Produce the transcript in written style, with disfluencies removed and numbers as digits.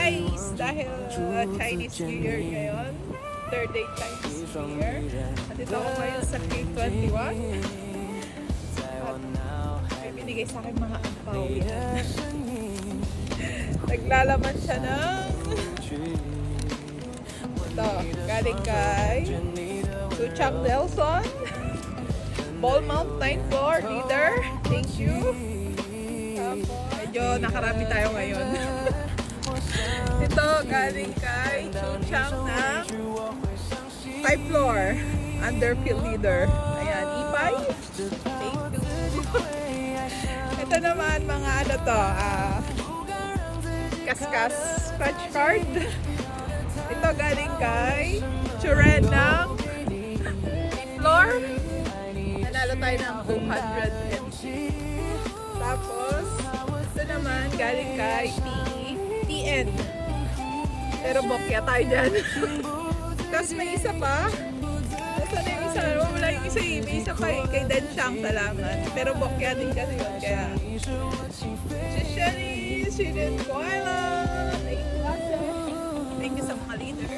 guys! Dahil Chinese New Year ngayon, third day Chinese New Year. At ito ako ngayon sa K21. At may binigay sa akin mga ampaw. Naglalaman siya ng ito, galing kay Chuchang Nelson, Ballmount 9th floor leader. Thank you. Medyo nakarami tayo ngayon. Ito galing kay Chuchang na 5th floor underfield leader. Ayan, Ipay. Thank you. Ito naman mga ano to, Kaskas scratch card. Ito galing kay Churen ng 5th floor. Nanalo tayo ng 200 MC. Tapos, ito naman galing kay TN. Pero bokya tayo dyan. Tapos may isa pa. Nasaan yung isa? Wala yung isa eh. May isa pa eh. Kay Denshang, salamat. Pero bokya din kasi yun. Kaya, Shishani, Shinin Koala. Thank you sa mga leader.